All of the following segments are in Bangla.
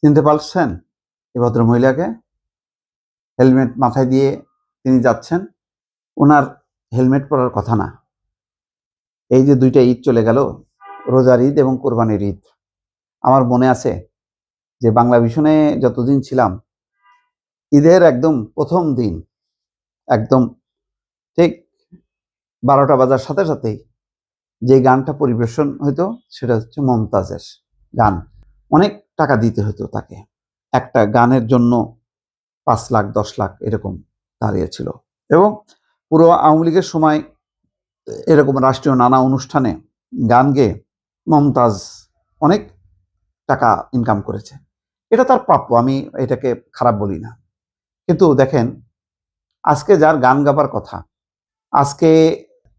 চিনতে পারছেন এই ভদ্র মহিলাকে? হেলমেট মাথায় দিয়ে তিনি যাচ্ছেন। ওনার হেলমেট পরার কথা না। এই যে দুইটা ঈদ চলে গেল, রোজার ঈদ এবং কোরবানির ঈদ। আমার মনে আছে যে বাংলা ভিশনে যতদিন ছিলাম, ঈদের একদম প্রথম দিন, একদম ঠিক 12টা বাজার সাথে সাথেই যে গানটা পরিবেশন হইতো সেটা হচ্ছে মমতাজের গান। অনেক টাকা দিতে হতো তাকে, একটা গানের জন্য 5 লাখ 10 লাখ এরকম দাঁড়িয়েছিল। এবং পুরো আওয়ামী লীগের সময় এরকম রাষ্ট্রীয় নানা অনুষ্ঠানে গান গেয়ে মমতাজ অনেক টাকা ইনকাম করেছে। এটা তার প্রাপ্য, আমি এটাকে খারাপ বলি না। কিন্তু দেখেন, আজকে যার গান গাবার কথা, আজকে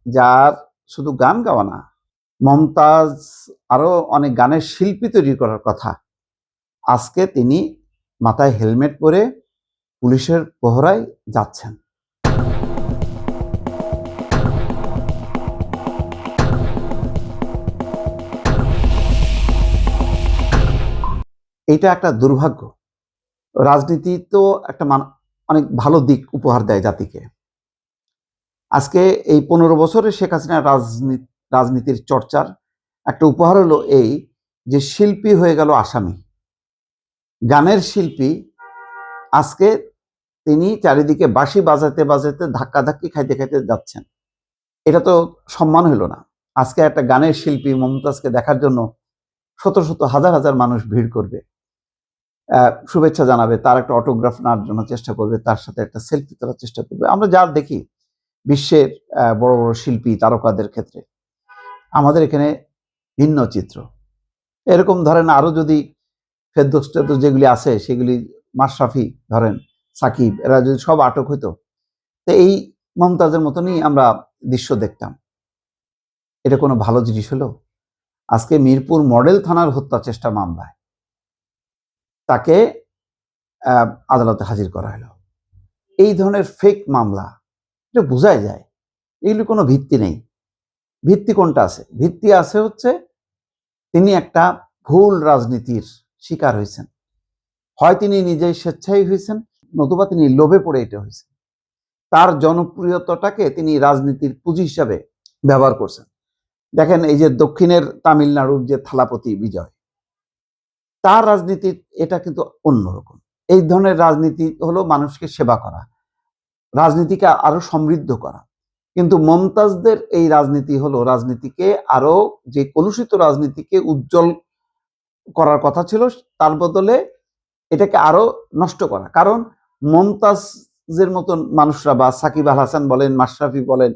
যার শুধু গান গাওয়া না, মমতাজ আরো অনেক গানের শিল্পী তৈরি করার কথা, আজকে তিনি মাথায় হেলমেট পরে পুলিশের প্রহরায় যাচ্ছেন। এটা একটা দুর্ভাগ্য। রাজনীতি তো একটা অনেক ভালো দিক উপহার দেয় জাতিকে। আজকে এই 15 বছরে শেখ হাসিনার রাজনীতির চর্চার একটা উপহার হলো এই যে শিল্পী হয়ে গেল আসামি। গানের শিল্পী আজকে তিনি চারিদিকে বাঁশি বাজাতে বাজাতে ধাক্কাধাক্কি খাইতে খাইতে যাচ্ছেন। এটা তো সম্মান হলো না। আজকে একটা গানের শিল্পী মমতাজকে দেখার জন্য শত শত হাজার হাজার মানুষ ভিড় করবে, শুভেচ্ছা জানাবে, তার একটা অটোগ্রাফ নেওয়ার জন্য চেষ্টা করবে, তার সাথে একটা সেলফি তোলার চেষ্টা করবে। আমরা যা দেখি বিশ্বের বড় বড় শিল্পী তারকাদের ক্ষেত্রে, আমাদের এখানে ভিন্ন চিত্র। এরকম ধরেন আরো যদি ফেরদৌস টেরদৌস যেগুলি আছে সেগুলি, মাশরাফি ধরেন, সাকিব, এরা যদি সব আটক হইতো, তো এই মমতাজের মতনই আমরা দৃশ্য দেখতাম। এটা কোনো ভালো জিনিস হলো? আজকে মিরপুর মডেল থানার হত্যা চেষ্টা মামলায় তাকে আদালতে হাজির করা হলো। এই ধরনের ফেক মামলা, এটা বোঝাই যায় এগুলি কোনো ভিত্তি নেই। ভিত্তি কোনটা আছে? ভিত্তি আছে হচ্ছে তিনি একটা ভুল রাজনীতির শিকার হয়েছেন। হয় তিনি নিজেই স্বেচ্ছায় হয়েছেন, নতুবা তিনি লোভে পড়ে এটা হয়েছেন। তার জনপ্রিয়তাটাকে তিনি রাজনীতির পুঁজি হিসাবে ব্যবহার করছেন। দেখেন, এই যে দক্ষিণের তামিলনাড়ুর যে থালাপতি বিজয়, তার রাজনীতি এটা কিন্তু অন্যরকম। এই ধরনের রাজনীতি হলো মানুষকে সেবা করা, রাজনীতিকে আরো সমৃদ্ধ করা। কিন্তু মমতাজদের এই রাজনীতি হলো রাজনীতিকে আরো, যে কলুষিত রাজনীতিকে উজ্জ্বল করার কথা ছিল, তার বদলে এটাকে আরো নষ্ট করা। কারণ মমতাজের মতন মানুষরা, বা সাকিব আল হাসান বলেন, মাশরাফি বলেন,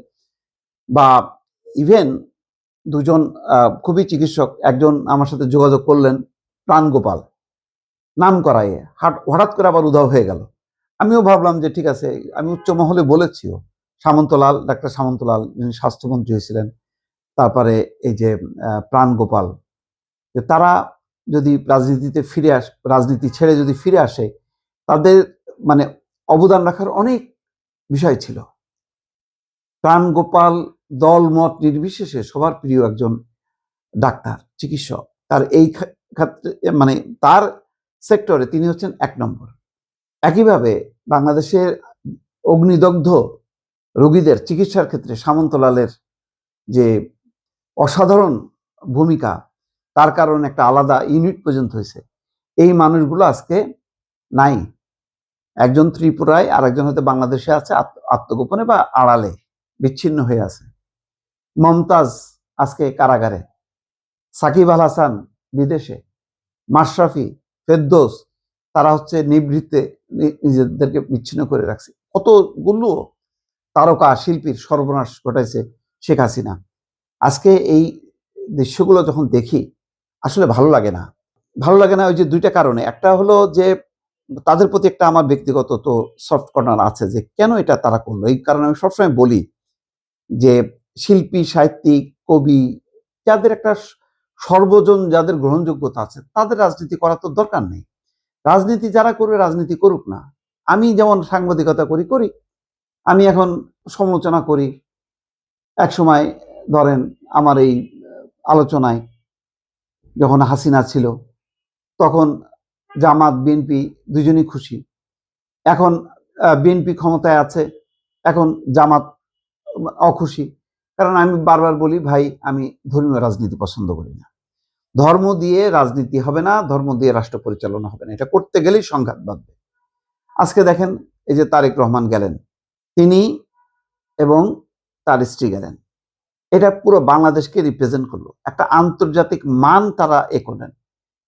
বা ইভেন দুজন খুবই চিকিৎসক, একজন আমার সাথে যোগাযোগ করলেন, প্রাণ গোপাল নাম করাইয়ে হঠাৎ করে আবার উধাও হয়ে গেল। আমিও ভাবলাম যে ঠিক আছে, আমি উচ্চ মহলে বলেছিও, সামন্তলাল, ডাক্তার সামন্তলাল যিনি স্বাস্থ্যমন্ত্রী হয়েছিলেন, তারপরে এই যে প্রাণ গোপাল, যে তারা যদি রাজনীতিতে ফিরে রাজনীতি ছেড়ে যদি ফিরে আসে, তাদের মানে অবদান রাখার অনেক বিষয় ছিল। প্রাণ গোপাল দল মত নির্বিশেষে সবার প্রিয় একজন ডাক্তার, চিকিৎসক। তার এই ক্ষেত্রে মানে তার সেক্টরে তিনি হচ্ছেন 1 নম্বর। একইভাবে বাংলাদেশের অগ্নিদগ্ধ রোগীদের চিকিৎসার ক্ষেত্রে সামন্তলালের যে অসাধারণ ভূমিকা, তার কারণে একটা আলাদা ইউনিট পর্যন্ত হয়েছে। এই মানুষগুলো আজকে নাই। একজন ত্রিপুরায়, আর একজন হয়তো বাংলাদেশে আছে, আত্মগোপনে বা আড়ালে বিচ্ছিন্ন হয়ে আছে। মমতাজ আজকে কারাগারে, সাকিব আল হাসান বিদেশে, মাশরাফি, ফেরদৌস, তারা হচ্ছে নিভৃতে নিজেদেরকে বিচ্ছিন্ন করে রাখছে। কতগুলো তারকা শিল্পীর সর্বনাশ ঘটাইছে শেখ হাসিনা। আজকে এই দৃশ্যগুলো যখন দেখি আসলে ভালো লাগে না। ভালো লাগে না ওই যে 2টা কারণে। একটা হলো যে তাদের প্রতি একটা আমার ব্যক্তিগত তো সফট কর্নার আছে, যে কেন এটা তারা করলো। এই কারণে আমি সবসময় বলি যে শিল্পী, সাহিত্যিক, কবি, যাদের একটা সর্বজন, যাদের গ্রহণযোগ্যতা আছে, তাদের রাজনীতি করার তো দরকার নেই। রাজনীতি যারা করবে রাজনীতি করুক না। আমি যেমন সাংবাদিকতা করি করি, আমি এখন সমালোচনা করি। এক সময় ধরেন আমার এই আলোচনায় যখন হাসিনা ছিল তখন জামাত বিএনপি দুজনই খুশি। এখন বিএনপি ক্ষমতায় আছে, এখন জামাত অখুশি। কারণ আমি বারবার বলি, ভাই আমি ধর্মীয় রাজনীতি পছন্দ করি না। ধর্ম দিয়ে রাজনীতি হবে না, ধর্ম দিয়ে রাষ্ট্র পরিচালনা হবে না। এটা করতে গেলেই সংঘাত বাঁধবে। আজকে দেখেন এই যে তারেক রহমান গেলেন, তিনি এবং তার স্ত্রী গেলেন, এটা পুরো বাংলাদেশকে রিপ্রেজেন্ট করলো, একটা আন্তর্জাতিক মান তারা করলেন।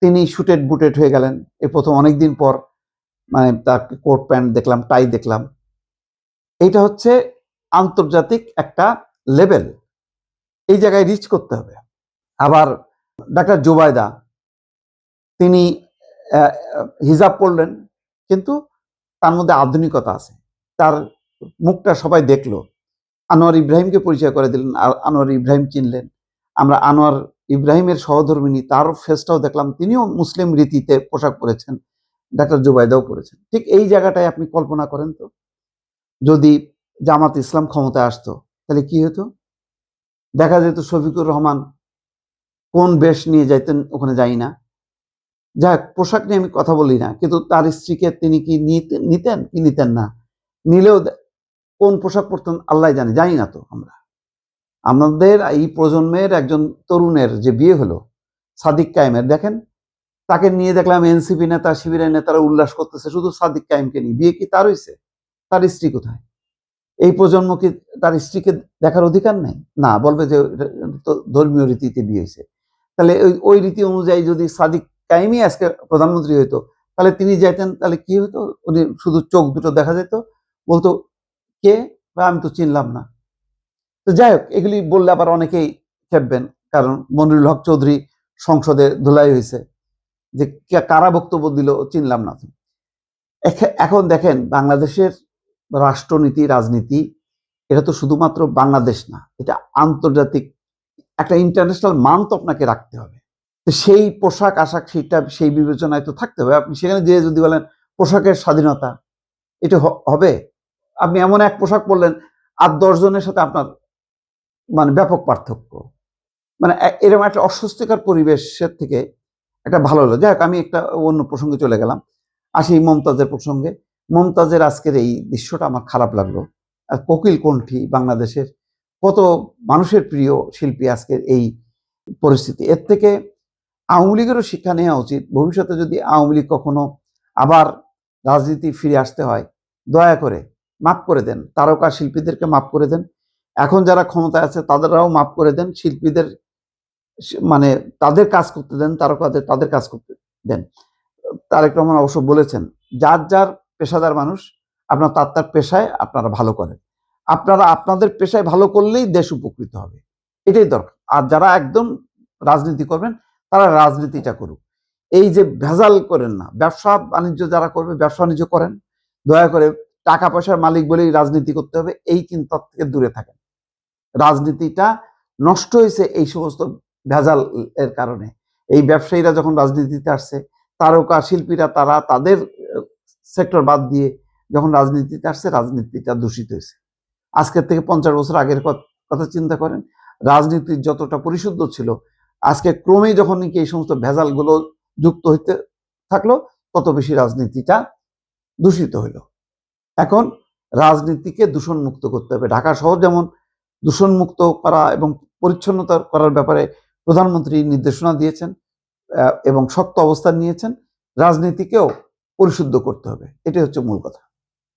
তিনি শুটেড বুটেড হয়ে গেলেন, এই প্রথম অনেকদিন পর, মানে তার কোট প্যান্ট দেখলাম, টাই দেখলাম। এইটা হচ্ছে আন্তর্জাতিক একটা লেভেল, এই জায়গায় রিচ করতে হবে। আবার ডাক্তার জুবাইদা, তিনি হিজাব পড়লেন, কিন্তু তার মধ্যে আধুনিকতা আছে, তার মুখটা সবাই দেখলো। আনোয়ার ইব্রাহিমকে পরিচয় করে দিলেন, আনোয়ার ইব্রাহিম চিনলেন। আমরা আনোয়ার ইব্রাহিমের সহধর্মিনী, তার ফেসটাও দেখলাম, তিনিও মুসলিম রীতিতে পোশাক পরেছেন, ডাক্তার জুবাইদাও করেছেন। ঠিক এই জায়গাটায় আপনি কল্পনা করেন তো, যদি জামাত ইসলাম ক্ষমতায় আসতো তাহলে কি হতো? দেখা যেত শফিকুর রহমান কোন বেশ নিয়ে যাইতেন ওখানে, যাই না, যাক পোশাক নিয়ে আমি কথা বলি না, কিন্তু তার স্ত্রীকে তিনি কি নিতেন কি নিতেন না, নিলেও কোন পোশাক পরতেন আল্লাহ জানে, জানি না তো আমরা। আমাদের এই প্রজন্মের একজন তরুণের যে বিয়ে হলো সাদিক কায়েমের, দেখেন তাকে নিয়ে দেখলাম এনসিপি নেতা শিবিরের নেতারা উল্লাস করতেছে শুধু সাদিক কায়েমকে নিয়ে। বিয়ে কি তার হয়েছে? তার স্ত্রী কোথায়? এই প্রজন্ম কি তার স্ত্রীকে দেখার অধিকার নেই? না, বলবে যে ধর্মীয় রীতিতে বিয়ে হয়েছে। তাহলে ওই রীতি অনুযায়ী যদি সাদিক কায়েমই আজকে প্রধানমন্ত্রী হইতো, তাহলে তিনি যাইতেন, তাহলে কি হতো? উনি শুধু চোখ দুটো দেখা যেত, বলতো কে, বা আমি তো চিনলাম না। তো যাই হোক, এগুলি বললে আবার অনেকেই খেপবেন, কারণ মনিরুল হক চৌধুরী সংসদে ধুলাই হয়েছে, যে কারা বক্তব্য দিল চিনলাম না। এখন দেখেন বাংলাদেশের রাষ্ট্রনীতি রাজনীতি, এটা তো শুধুমাত্র বাংলাদেশ না, এটা আন্তর্জাতিক একটা ইন্টারন্যাশনাল মান তো আপনাকে রাখতে হবে। তো সেই পোশাক আশাক সেইটা সেই বিবেচনায় তো থাকতে হবে। আপনি সেখানে যেয়ে যদি বলেন পোশাকের স্বাধীনতা, এটা হবে? আপনি এমন এক পোশাক পরলেন, আর 10 জনের সাথে আপনার মানে ব্যাপক পার্থক্য, মানে এরকম একটা অস্বস্তিকর পরিবেশের থেকে একটা ভালো হলো। যাই হোক, আমি একটা অন্য প্রসঙ্গে চলে গেলাম, আসি মমতাজের প্রসঙ্গে। মমতাজের আজকের এই দৃশ্যটা আমার খারাপ লাগলো। আর কোকিল কণ্ঠী বাংলাদেশের কত মানুষের প্রিয় শিল্পী আজকের এই পরিস্থিতি। এর থেকে আওয়ামী লীগেরও শিক্ষা নেওয়া উচিত। ভবিষ্যতে যদি আওয়ামী লীগ কখনো আবার রাজনীতি ফিরে আসতে হয়, দয়া করে মাফ করে দেন, তারকা শিল্পীদেরকে মাফ করে দেন। এখন যারা ক্ষমতায় আছে তাদেরও মাফ করে দেন, শিল্পীদের মানে তাদের কাজ করতে দেন, তারকাদের তাদের কাজ করতে দেন। তারেক রহমান অবশ্য বলেছেন, যার যার পেশাদার মানুষ, আপনার তার তার পেশায় আপনারা ভালো করেন, আপনারা আপনাদের পেশায় ভালো করলেই দেশ উপকৃত হবে, এটাই দরকার। আর যারা একদম রাজনীতি করবেন তারা রাজনীতিটা করুক, এই যে ভেজাল করেন না। ব্যবসা বাণিজ্য যারা করবে ব্যবসা বাণিজ্য করেন, দয়া করে টাকা পয়সার মালিক বলেই রাজনীতি করতে হবে এই চিন্তা থেকে দূরে থাকেন। রাজনীতিটা নষ্ট হয়েছে এই সমস্ত ভেজাল এর কারণে। এই ব্যবসায়ীরা যখন রাজনীতিতে আসছে, তারকা শিল্পীরা তারা তাদের সেক্টর বাদ দিয়ে যখন রাজনীতিতে আসছে, রাজনীতিটা দূষিত হয়েছে। আজকের থেকে 50 বছর আগের কথা চিন্তা করেন, রাজনীতি যতটা পরিশুদ্ধ ছিল, আজকে ক্রমেই যখন নাকি এই সমস্ত ভেজালগুলো যুক্ত হইতে থাকলো, তত বেশি রাজনীতিটা দূষিত হইল। এখন রাজনীতিকে দূষণমুক্ত করতে হবে। ঢাকা শহর যেমন দূষণমুক্ত করা এবং পরিচ্ছন্নতা করার ব্যাপারে প্রধানমন্ত্রী নির্দেশনা দিয়েছেন এবং শক্ত অবস্থান নিয়েছেন, রাজনীতিকেও পরিশুদ্ধ করতে হবে। এটাই হচ্ছে মূল কথা।